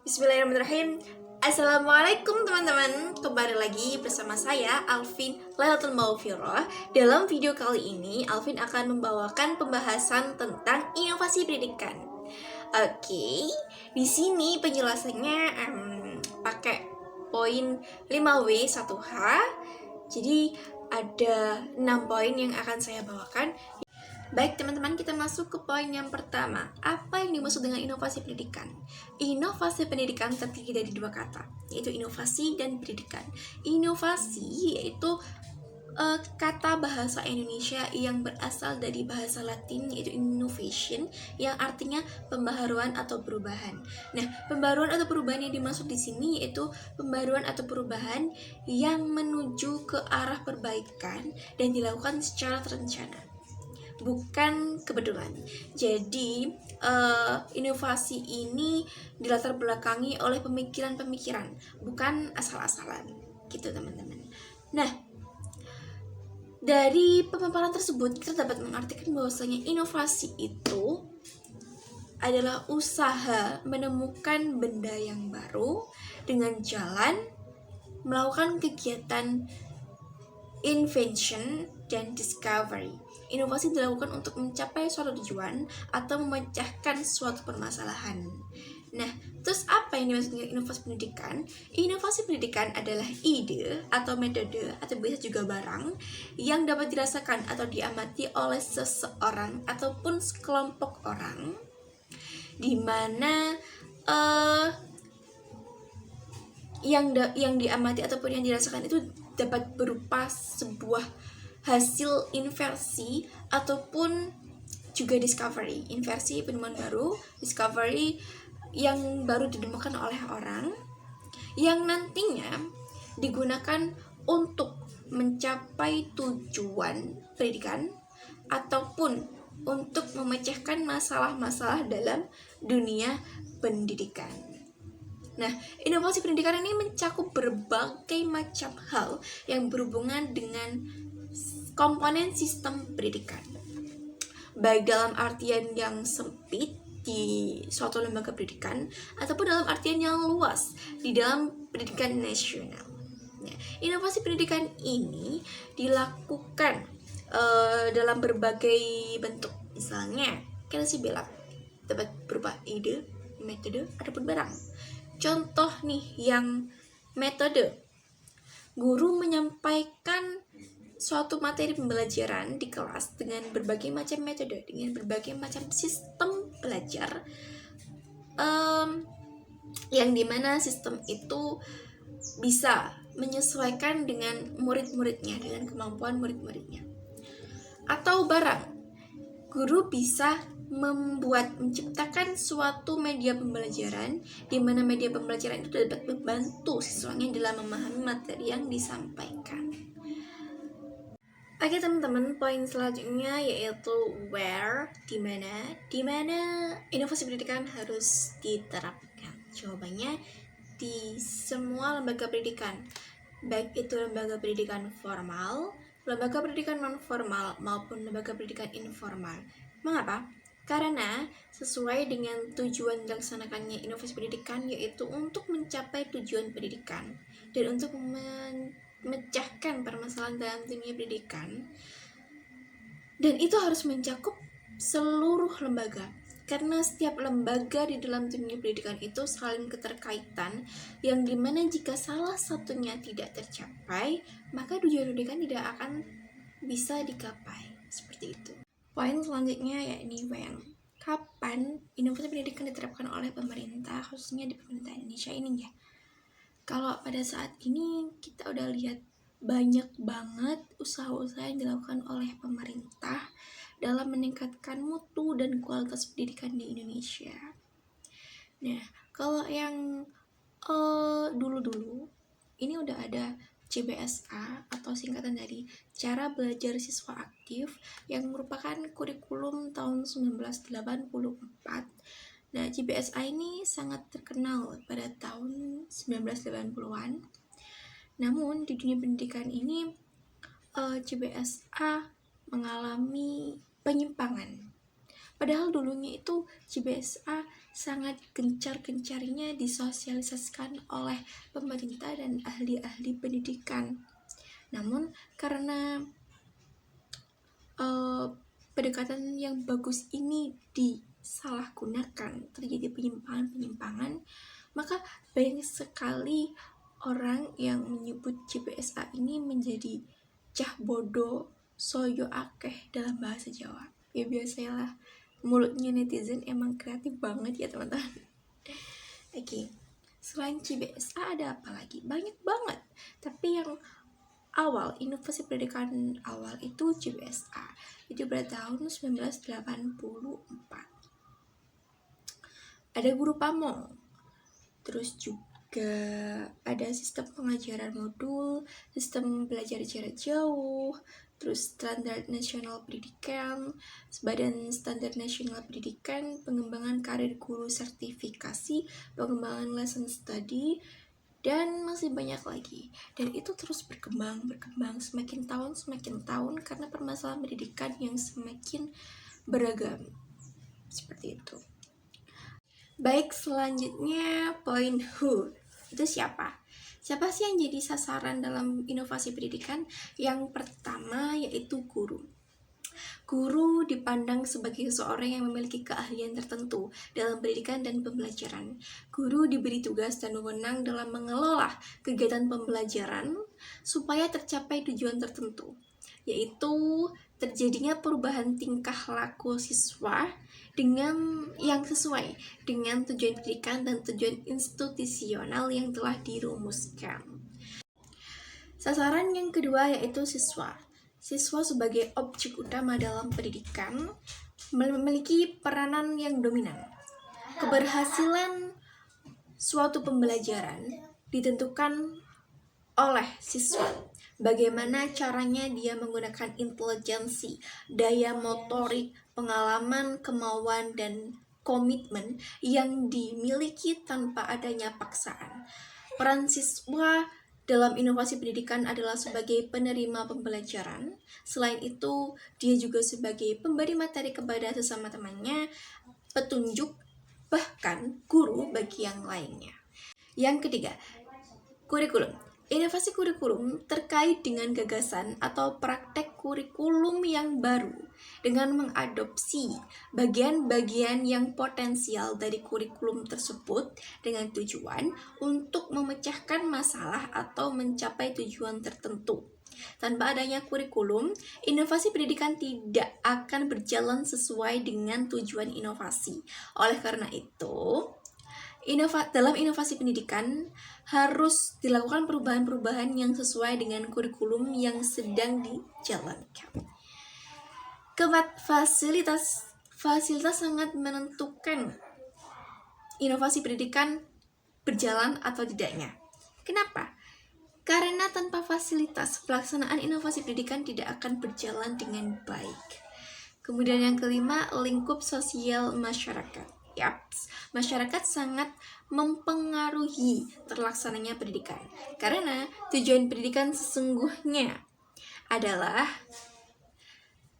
Bismillahirrahmanirrahim. Assalamualaikum teman-teman. Kembali lagi bersama saya Alvin Lailatul Maghfirah. Dalam video kali ini Alvin akan membawakan pembahasan tentang inovasi pendidikan. Oke, di sini penjelasannya pakai poin 5W 1H. Jadi ada 6 poin yang akan saya bawakan. Baik teman-teman, kita masuk ke poin yang pertama. Apa yang dimaksud dengan inovasi pendidikan? Inovasi pendidikan terdiri dari dua kata, yaitu inovasi dan pendidikan. Inovasi yaitu kata bahasa Indonesia yang berasal dari bahasa Latin, yaitu innovation, yang artinya pembaharuan atau perubahan. Nah, pembaharuan atau perubahan yang dimaksud di sini yaitu pembaharuan atau perubahan yang menuju ke arah perbaikan dan dilakukan secara terencana, bukan kebetulan. Jadi inovasi ini dilatar belakangi oleh pemikiran-pemikiran, bukan asal-asalan gitu teman-teman. Nah, dari pemaparan tersebut kita dapat mengartikan bahwasanya inovasi itu adalah usaha menemukan benda yang baru dengan jalan melakukan kegiatan invention dan discovery. Inovasi dilakukan untuk mencapai suatu tujuan atau memecahkan suatu permasalahan. Nah, terus apa yang dimaksud dengan inovasi pendidikan? Inovasi pendidikan adalah ide atau metode atau bisa juga barang yang dapat dirasakan atau diamati oleh seseorang ataupun sekelompok orang, di mana yang diamati ataupun yang dirasakan itu dapat berupa sebuah hasil inversi ataupun juga discovery. Inversi penemuan baru, discovery yang baru ditemukan oleh orang yang nantinya digunakan untuk mencapai tujuan pendidikan ataupun untuk memecahkan masalah-masalah dalam dunia pendidikan. Nah, inovasi pendidikan ini mencakup berbagai macam hal yang berhubungan dengan komponen sistem pendidikan, baik dalam artian yang sempit di suatu lembaga pendidikan ataupun dalam artian yang luas di dalam pendidikan nasional. Nah, inovasi pendidikan ini dilakukan dalam berbagai bentuk. Misalnya, kita sih bilang dapat berupa ide, metode, ataupun barang. Contoh nih yang metode, guru menyampaikan suatu materi pembelajaran di kelas dengan berbagai macam metode, dengan berbagai macam sistem belajar, yang dimana sistem itu bisa menyesuaikan dengan murid-muridnya, dengan kemampuan murid-muridnya. Atau barang, guru bisa menciptakan suatu media pembelajaran di mana media pembelajaran itu dapat membantu siswanya dalam memahami materi yang disampaikan. Oke teman-teman, poin selanjutnya yaitu where, di mana inovasi pendidikan harus diterapkan. Jawabannya di semua lembaga pendidikan, baik itu lembaga pendidikan formal, lembaga pendidikan non formal maupun lembaga pendidikan informal. Mengapa? Karena sesuai dengan tujuan dilaksanakannya inovasi pendidikan, yaitu untuk mencapai tujuan pendidikan dan untuk memecahkan permasalahan dalam dunia pendidikan, dan itu harus mencakup seluruh lembaga, karena setiap lembaga di dalam dunia pendidikan itu saling keterkaitan, yang dimana jika salah satunya tidak tercapai, maka tujuan pendidikan tidak akan bisa digapai. Seperti itu. Poin selanjutnya yakni when. Kapan inovasi pendidikan diterapkan oleh pemerintah, khususnya di pemerintah Indonesia ini ya? Kalau pada saat ini kita udah lihat banyak banget usaha-usaha yang dilakukan oleh pemerintah dalam meningkatkan mutu dan kualitas pendidikan di Indonesia. Nah, kalau yang dulu-dulu ini udah ada CBSA atau singkatan dari Cara Belajar Siswa Aktif yang merupakan kurikulum tahun 1984. Nah, CBSA ini sangat terkenal pada tahun 1980-an. Namun, di dunia pendidikan ini, CBSA mengalami penyimpangan Padahal dulunya itu CBSA sangat gencar-gencarnya disosialisasikan oleh pemerintah dan ahli-ahli pendidikan. Namun karena pendekatan yang bagus ini disalahgunakan, terjadi penyimpangan-penyimpangan, maka banyak sekali orang yang menyebut CBSA ini menjadi cah bodoh, soyo akeh dalam bahasa Jawa. Ya biasalah, mulutnya netizen emang kreatif banget ya teman-teman. Oke, selain CBSA ada apa lagi? Banyak banget. Tapi yang awal, inovasi pendidikan awal itu CBSA. Itu pada tahun 1984. Ada guru pamong. Terus juga ada sistem pengajaran modul, sistem belajar jarak jauh, terus standar nasional pendidikan, Badan Standar Nasional Pendidikan, pengembangan karir guru sertifikasi, pengembangan lesson study, dan masih banyak lagi. Dan itu terus berkembang semakin tahun karena permasalahan pendidikan yang semakin beragam. Seperti itu. Baik, selanjutnya poin who. Itu siapa? Siapa sih yang jadi sasaran dalam inovasi pendidikan? Yang pertama yaitu guru. Guru dipandang sebagai seseorang yang memiliki keahlian tertentu dalam pendidikan dan pembelajaran. Guru diberi tugas dan wewenang dalam mengelola kegiatan pembelajaran supaya tercapai tujuan tertentu, yaitu terjadinya perubahan tingkah laku siswa dengan yang sesuai dengan tujuan pendidikan dan tujuan institusional yang telah dirumuskan. Sasaran yang kedua yaitu siswa. Siswa sebagai objek utama dalam pendidikan memiliki peranan yang dominan. Keberhasilan suatu pembelajaran ditentukan oleh siswa. Bagaimana caranya dia menggunakan intelijensi, daya motorik, pengalaman, kemauan, dan komitmen yang dimiliki tanpa adanya paksaan. Peran siswa dalam inovasi pendidikan adalah sebagai penerima pembelajaran. Selain itu, dia juga sebagai pemberi materi kepada sesama temannya, petunjuk, bahkan guru bagi yang lainnya. Yang ketiga, kurikulum. Inovasi kurikulum terkait dengan gagasan atau praktek kurikulum yang baru dengan mengadopsi bagian-bagian yang potensial dari kurikulum tersebut dengan tujuan untuk memecahkan masalah atau mencapai tujuan tertentu. Tanpa adanya kurikulum, inovasi pendidikan tidak akan berjalan sesuai dengan tujuan inovasi. Oleh karena itu, dalam inovasi pendidikan harus dilakukan perubahan-perubahan yang sesuai dengan kurikulum yang sedang dijalankan. Fasilitas sangat menentukan inovasi pendidikan berjalan atau tidaknya. Kenapa? Karena tanpa fasilitas, pelaksanaan inovasi pendidikan tidak akan berjalan dengan baik. Kemudian yang kelima, lingkup sosial masyarakat. Yaps, masyarakat sangat mempengaruhi terlaksananya pendidikan. Karena tujuan pendidikan sesungguhnya adalah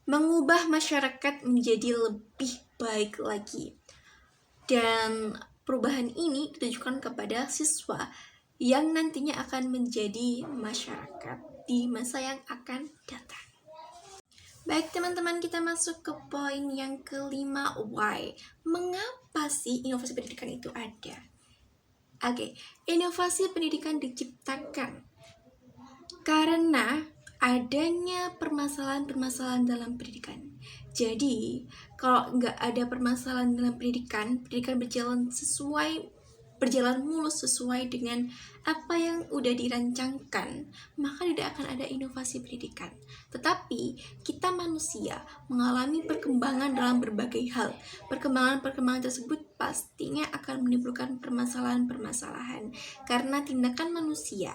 mengubah masyarakat menjadi lebih baik lagi. Dan perubahan ini ditujukan kepada siswa yang nantinya akan menjadi masyarakat di masa yang akan datang. Baik teman-teman, kita masuk ke poin yang kelima, why. Mengapa sih inovasi pendidikan itu ada? Oke, inovasi pendidikan diciptakan karena adanya permasalahan-permasalahan dalam pendidikan. Jadi, kalau nggak ada permasalahan dalam pendidikan berjalan mulus sesuai dengan apa yang udah dirancangkan, maka tidak akan ada inovasi pendidikan. Tetapi kita manusia mengalami perkembangan dalam berbagai hal. Perkembangan tersebut pastinya akan menimbulkan permasalahan-permasalahan karena tindakan manusia.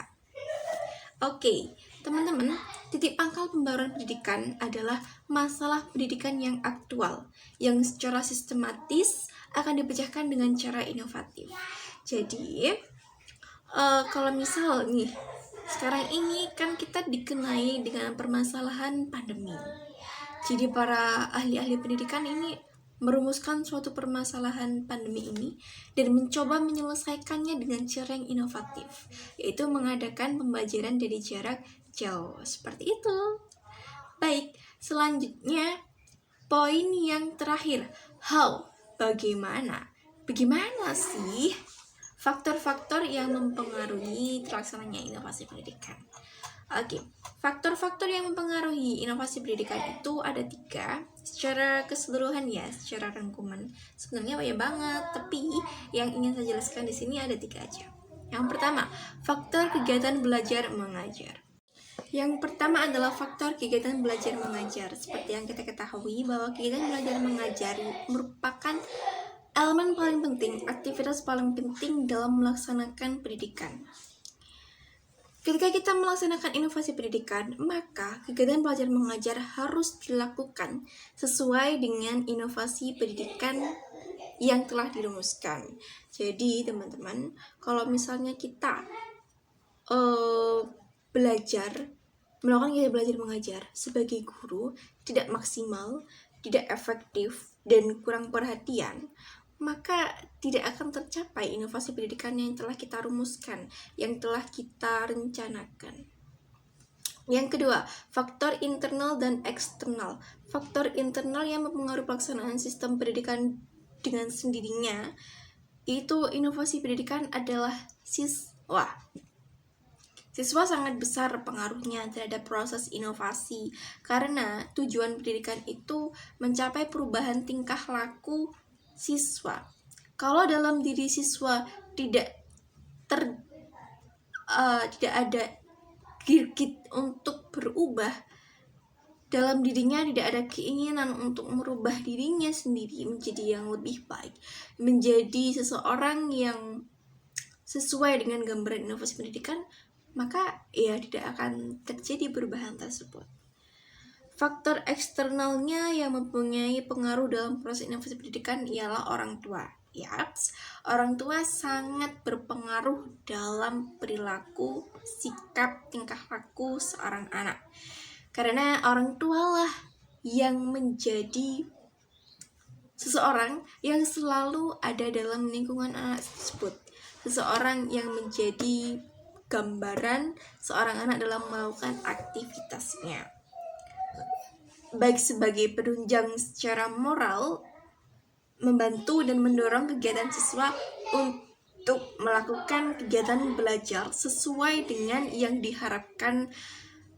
Oke, teman-teman, titik pangkal pembaruan pendidikan adalah masalah pendidikan yang aktual, yang secara sistematis akan dipecahkan dengan cara inovatif. Jadi, kalau misal nih, sekarang ini kan kita dikenai dengan permasalahan pandemi. Jadi para ahli-ahli pendidikan ini merumuskan suatu permasalahan pandemi ini dan mencoba menyelesaikannya dengan cara yang inovatif, yaitu mengadakan pembelajaran dari jarak jauh. Seperti itu. Baik, selanjutnya poin yang terakhir, how, bagaimana. Bagaimana sih faktor-faktor yang mempengaruhi terlaksananya inovasi pendidikan? Oke, faktor-faktor yang mempengaruhi inovasi pendidikan itu ada 3. Secara keseluruhan ya, secara rangkuman sebenarnya banyak banget, tapi yang ingin saya jelaskan di sini ada 3 aja. Yang pertama, faktor kegiatan belajar mengajar. Yang pertama adalah faktor kegiatan belajar mengajar. Seperti yang kita ketahui bahwa kegiatan belajar mengajar merupakan elemen paling penting, aktivitas paling penting dalam melaksanakan pendidikan. Ketika kita melaksanakan inovasi pendidikan, maka kegiatan belajar mengajar harus dilakukan sesuai dengan inovasi pendidikan yang telah dirumuskan. Jadi, teman-teman, kalau misalnya kita melakukan kegiatan belajar mengajar sebagai guru tidak maksimal, tidak efektif, dan kurang perhatian, maka tidak akan tercapai inovasi pendidikan yang telah kita rumuskan, yang telah kita rencanakan. Yang kedua, faktor internal dan eksternal. Faktor internal yang mempengaruhi pelaksanaan sistem pendidikan dengan sendirinya, itu inovasi pendidikan adalah siswa. Siswa sangat besar pengaruhnya terhadap proses inovasi, karena tujuan pendidikan itu mencapai perubahan tingkah laku siswa. Kalau dalam diri siswa tidak ada girgit untuk berubah, dalam dirinya tidak ada keinginan untuk merubah dirinya sendiri menjadi yang lebih baik, menjadi seseorang yang sesuai dengan gambaran inovasi pendidikan, maka ya tidak akan terjadi perubahan tersebut. Faktor eksternalnya yang mempunyai pengaruh dalam proses inovasi pendidikan ialah orang tua. Yaps, orang tua sangat berpengaruh dalam perilaku, sikap, tingkah laku seorang anak. Karena orang tua lah yang menjadi seseorang yang selalu ada dalam lingkungan anak tersebut. Seseorang yang menjadi gambaran seorang anak dalam melakukan aktivitasnya, baik sebagai penunjang secara moral, membantu dan mendorong kegiatan siswa untuk melakukan kegiatan belajar sesuai dengan yang diharapkan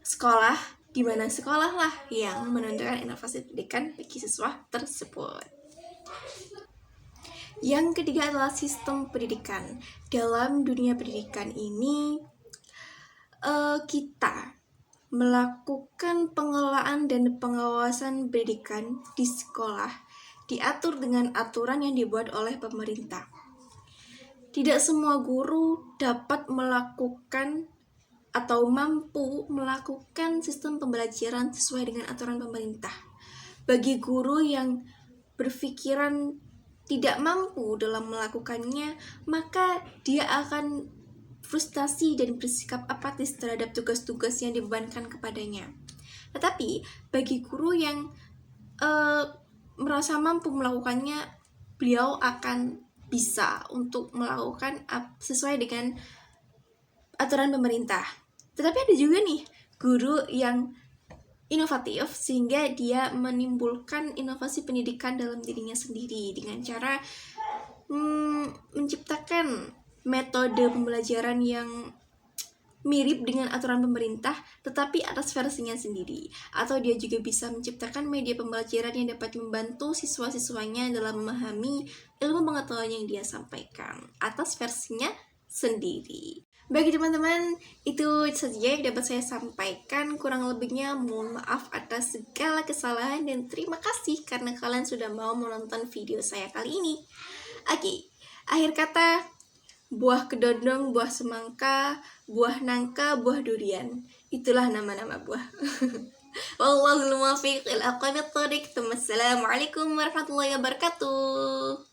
sekolah, di mana sekolah lah yang menentukan inovasi pendidikan bagi siswa tersebut. Yang ketiga adalah sistem pendidikan. Dalam dunia pendidikan ini, kita melakukan pengelolaan dan pengawasan pendidikan di sekolah diatur dengan aturan yang dibuat oleh pemerintah. Tidak semua guru dapat melakukan atau mampu melakukan sistem pembelajaran sesuai dengan aturan pemerintah. Bagi guru yang berpikiran tidak mampu dalam melakukannya, maka dia akan frustasi dan bersikap apatis terhadap tugas-tugas yang dibebankan kepadanya. Tetapi bagi guru yang merasa mampu melakukannya, beliau akan bisa untuk melakukan sesuai dengan aturan pemerintah. Tetapi ada juga nih guru yang inovatif sehingga dia menimbulkan inovasi pendidikan dalam dirinya sendiri dengan cara menciptakan metode pembelajaran yang mirip dengan aturan pemerintah tetapi atas versinya sendiri, atau dia juga bisa menciptakan media pembelajaran yang dapat membantu siswa-siswanya dalam memahami ilmu pengetahuan yang dia sampaikan atas versinya sendiri. Bagi teman-teman, itu saja yang dapat saya sampaikan. Kurang lebihnya mohon maaf atas segala kesalahan dan terima kasih karena kalian sudah mau menonton video saya kali ini. Oke, akhir kata, buah kedondong, buah semangka, buah nangka, buah durian. Itulah nama-nama buah. Wallahul muwaffiq ila aqwamit thoriq. Assalamualaikum warahmatullahi wabarakatuh.